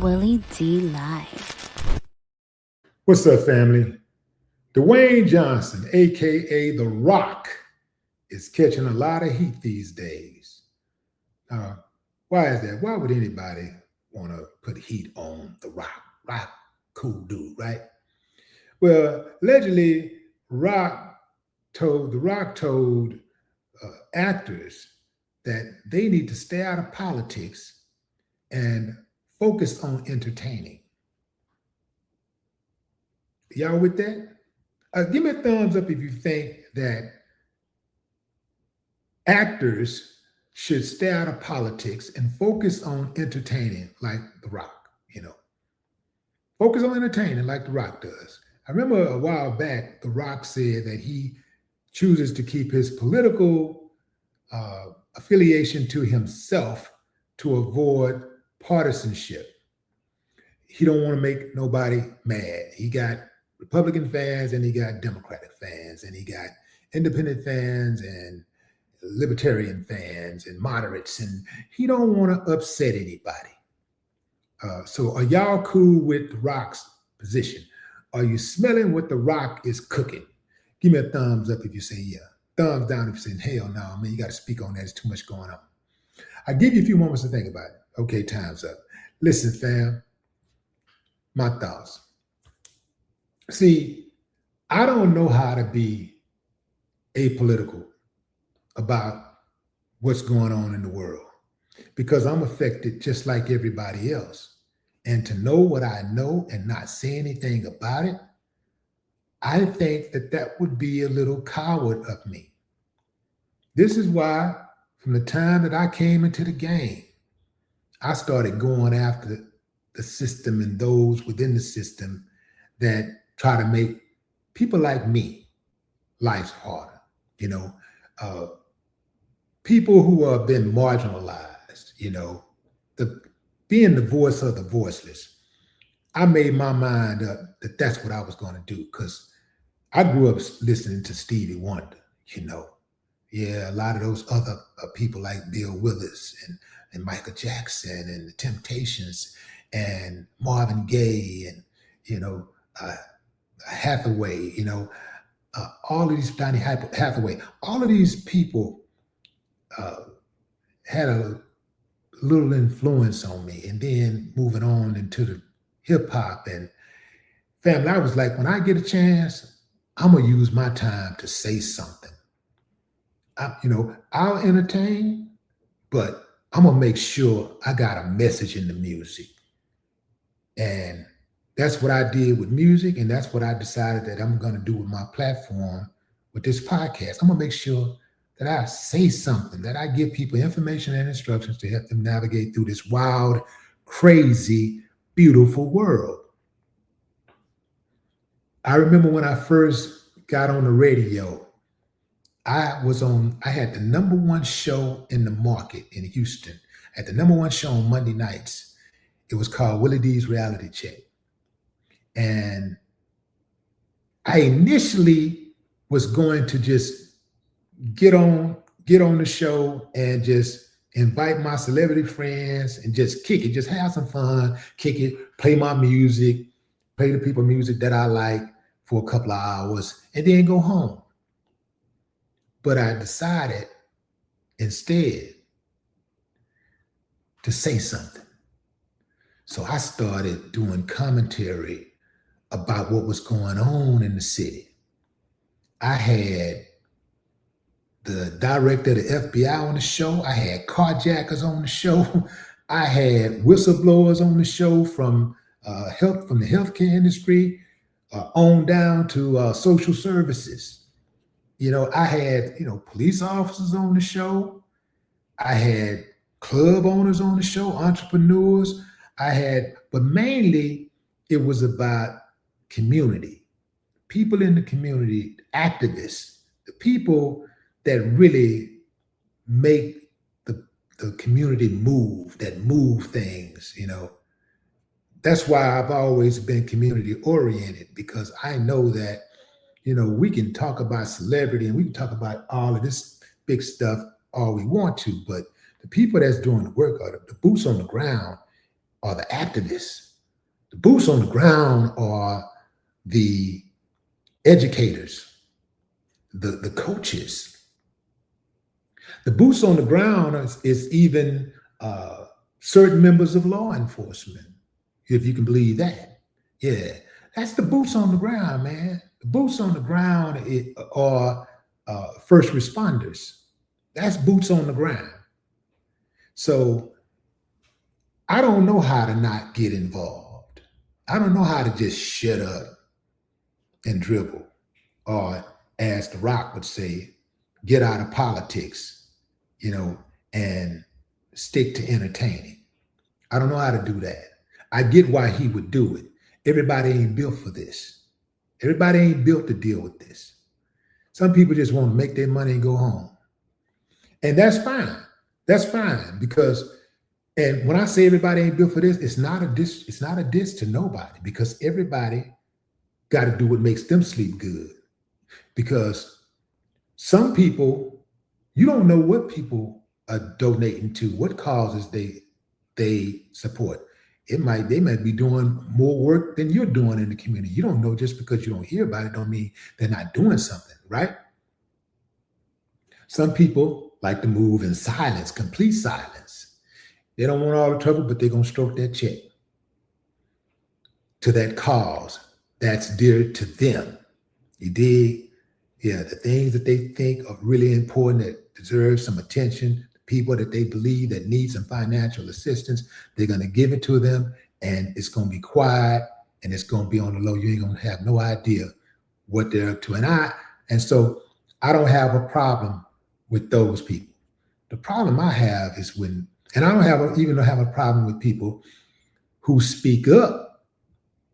Willie D Live. What's up, family? Dwayne Johnson, aka The Rock, is catching a lot of heat these days. Uh, why is that? Why would anybody want to put heat on The Rock? Rock, cool dude, right? Well, allegedly, The Rock told actors that they need to stay out of politics and focus on entertaining. Y'all with that? Give me a thumbs up if you think that actors should stay out of politics and focus on entertaining like The Rock, Focus on entertaining like The Rock does. I remember a while back, The Rock said that he chooses to keep his political affiliation to himself to avoid partisanship. He don't want to make nobody mad. He got Republican fans and he got Democratic fans and he got independent fans and libertarian fans and moderates, and he don't want to upset anybody. So are y'all cool with The Rock's position? Are you smelling what The Rock is cooking? Give me a thumbs up if you say yeah. Thumbs down if you're saying hell no, man, you got to speak on that. There's too much going on. I'll give you a few moments to think about it. Okay, time's up. Listen, fam, my thoughts. See, I don't know how to be apolitical about what's going on in the world because I'm affected just like everybody else. And to know what I know and not say anything about it, I think that would be a little coward of me. This is why from the time that I came into the game, I started going after the system and those within the system that try to make people like me life's harder. People who have been marginalized, being the voice of the voiceless. I made my mind up that that's what I was going to do because I grew up listening to Stevie Wonder, Yeah, a lot of those other people like Bill Withers and Michael Jackson and the Temptations and Marvin Gaye and, Hathaway, all of these, Donny Hathaway, all of these people had a little influence on me. And then moving on into the hip hop and family, I was like, when I get a chance, I'm going to use my time to say something. I'll entertain, but I'm going to make sure I got a message in the music. And that's what I did with music. And that's what I decided that I'm going to do with my platform with this podcast. I'm going to make sure that I say something, that I give people information and instructions to help them navigate through this wild, crazy, beautiful world. I remember when I first got on the radio, I had the number one show in the market in Houston. I had the number one show on Monday nights. It was called Willie D's Reality Check. And I initially was going to just get on the show and just invite my celebrity friends and just kick it, just have some fun, kick it, play my music, play the people music that I like for a couple of hours, and then go home. But I decided instead to say something. So I started doing commentary about what was going on in the city. I had the director of the FBI on the show. I had carjackers on the show. I had whistleblowers on the show from the healthcare industry on down to social services. I had, police officers on the show. I had club owners on the show, entrepreneurs. But mainly it was about community, people in the community, activists, the people that really make the community move, that move things, That's why I've always been community oriented, because I know that, we can talk about celebrity and we can talk about all of this big stuff all we want to, but the people that's doing the work, or the boots on the ground, are the activists. The boots on the ground are the educators, the coaches. The boots on the ground is even certain members of law enforcement, if you can believe that. Yeah, that's the boots on the ground, man. The boots on the ground are first responders. That's boots on the ground. So I don't know how to not get involved. I don't know how to just shut up and dribble, or as The Rock would say, get out of politics, and stick to entertaining. I don't know how to do that. I get why he would do it. Everybody ain't built for this. Everybody ain't built to deal with this. Some people just want to make their money and go home. And that's fine. That's fine, because, and when I say everybody ain't built for this, it's not a diss to nobody, because everybody got to do what makes them sleep good. Because some people, you don't know what people are donating to, what causes they support. They might be doing more work than you're doing in the community. You don't know. Just because you don't hear about it don't mean they're not doing something, right? Some people like to move in silence, complete silence. They don't want all the trouble, but they're going to stroke that check to that cause that's dear to them. You dig? Yeah, the things that they think are really important, that deserve some attention, people that they believe that need some financial assistance, they're going to give it to them, and it's going to be quiet, and it's going to be on the low. You ain't going to have no idea what they're up to. And so I don't have a problem with those people. The problem I have is when, and I don't have a problem with people who speak up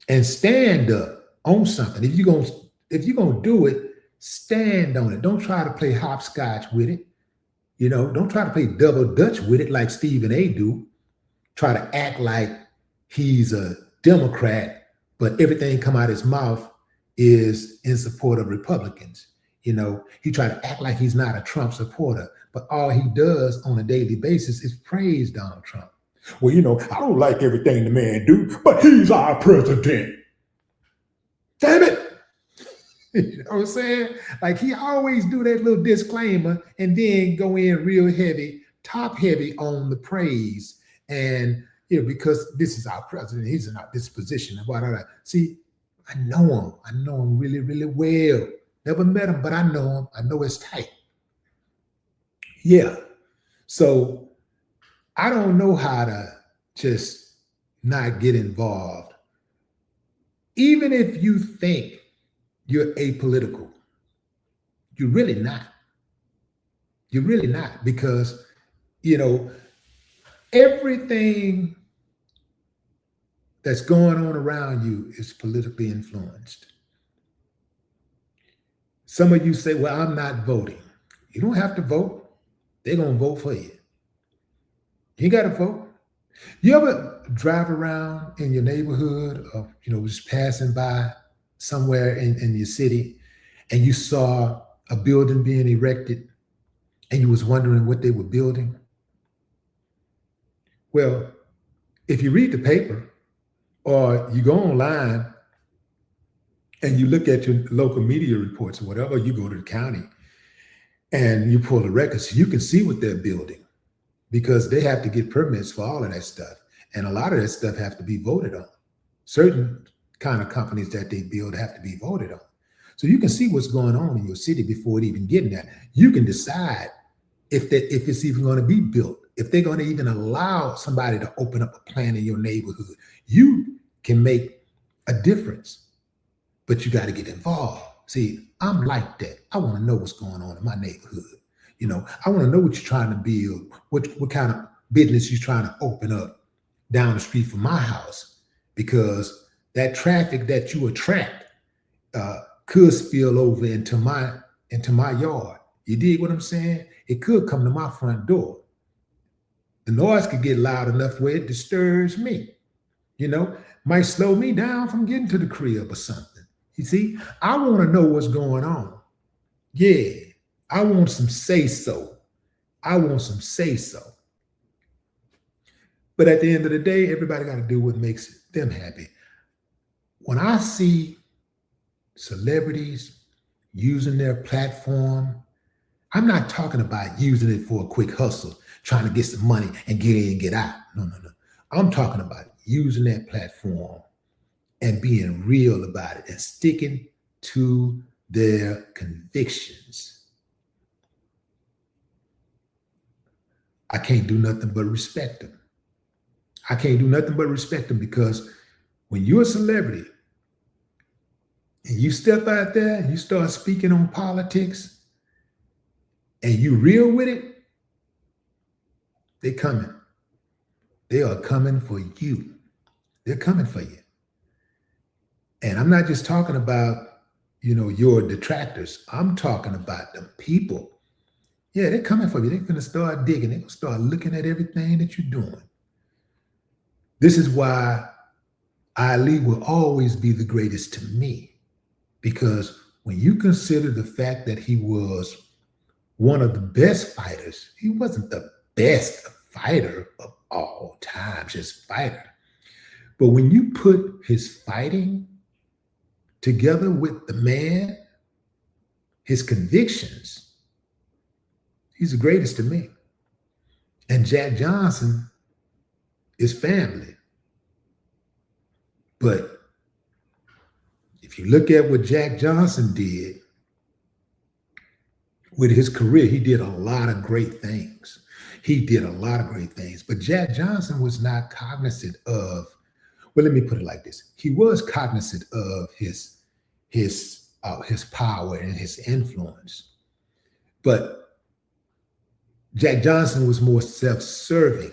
and stand up on something. If you're gonna do it, stand on it. Don't try to play hopscotch with it. Don't try to play double dutch with it like Stephen A. do. Try to act like he's a Democrat, but everything come out of his mouth is in support of Republicans. He tried to act like he's not a Trump supporter, but all he does on a daily basis is praise Donald Trump. Well, I don't like everything the man do, but he's our president. Damn it. You know what I'm saying? Like, he always do that little disclaimer and then go in real heavy, top heavy on the praise. And, because this is our president, he's in this position. Blah, blah, blah. See, I know him. I know him really, really well. Never met him, but I know him. I know his type. Yeah. So I don't know how to just not get involved. Even if you think you're apolitical, you're really not. You're really not, because, everything that's going on around you is politically influenced. Some of you say, well, I'm not voting. You don't have to vote. They're going to vote for you. You got to vote. You ever drive around in your neighborhood, or, just passing by somewhere in your city, and you saw a building being erected, and you was wondering what they were building? Well, if you read the paper, or you go online and you look at your local media reports or whatever, you go to the county and you pull the records, you can see what they're building, because they have to get permits for all of that stuff. And a lot of that stuff have to be voted on. Certain kind of companies that they build have to be voted on. So you can see what's going on in your city before it even getting there. You can decide if it's even going to be built, if they're going to even allow somebody to open up a plant in your neighborhood. You can make a difference, but you got to get involved. See, I'm like that. I want to know what's going on in my neighborhood. I want to know what you're trying to build, what kind of business you're trying to open up down the street from my house, because that traffic that you attract could spill over into my yard. You dig what I'm saying? It could come to my front door. The noise could get loud enough where it disturbs me. Might slow me down from getting to the crib or something. You see, I want to know what's going on. Yeah, I want some say-so. I want some say-so. But at the end of the day, everybody got to do what makes them happy. When I see celebrities using their platform, I'm not talking about using it for a quick hustle, trying to get some money and get in and get out. No, no, no. I'm talking about using that platform and being real about it and sticking to their convictions. I can't do nothing but respect them. I can't do nothing but respect them, because when you're a celebrity and you step out there and you start speaking on politics and you real with it, they're coming. They are coming for you. They're coming for you. And I'm not just talking about, your detractors. I'm talking about the people. Yeah, they're coming for you. They're going to start digging. They're going to start looking at everything that you're doing. This is why Ali will always be the greatest to me, because when you consider the fact that he was one of the best fighters, he wasn't the best fighter of all time, just fighter. But when you put his fighting together with the man, his convictions, he's the greatest to me. And Jack Johnson is family. But if you look at what Jack Johnson did with his career, he did a lot of great things. He did a lot of great things. But Jack Johnson was not cognizant of, well, let me put it like this. He was cognizant of his power and his influence. But Jack Johnson was more self-serving.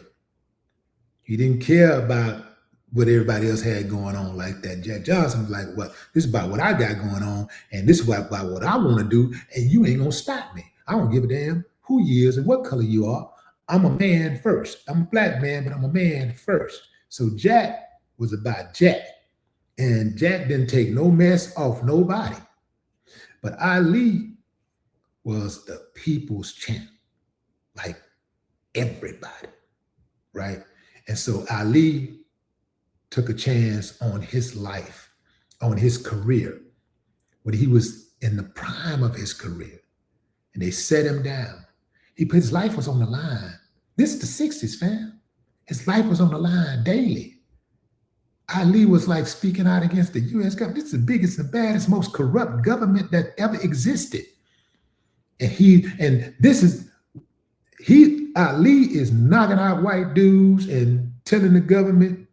He didn't care about what everybody else had going on like that. Jack Johnson was like, well, this is about what I got going on, and this is about what I want to do, and you ain't gonna stop me. I don't give a damn who you is and what color you are. I'm a man first. I'm a black man, but I'm a man first. So Jack was about Jack. And Jack didn't take no mess off nobody. But Ali was the people's champ, like everybody, right? And so Ali took a chance on his life, on his career, when he was in the prime of his career. And they set him down. His life was on the line. This is the 60s, fam. His life was on the line daily. Ali was like speaking out against the U.S. government. This is the biggest and baddest, most corrupt government that ever existed. And Ali is knocking out white dudes and telling the government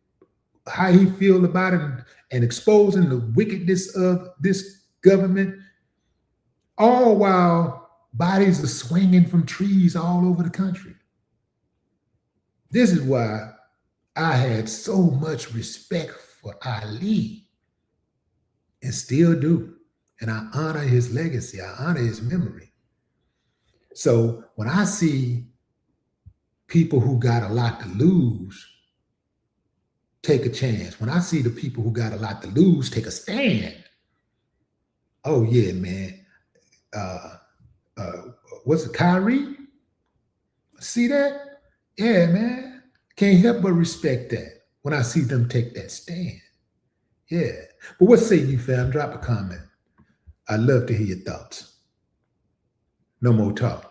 how he feels about it and exposing the wickedness of this government, all while bodies are swinging from trees all over the country. This is why I had so much respect for Ali, and still do. And I honor his legacy. I honor his memory. So when I see people who got a lot to lose take a chance, when I see the people who got a lot to lose take a stand, oh yeah, man. What's it, Kyrie? See that? Yeah, man. Can't help but respect that when I see them take that stand. Yeah. But what say you, fam? Drop a comment. I'd love to hear your thoughts. No more talk.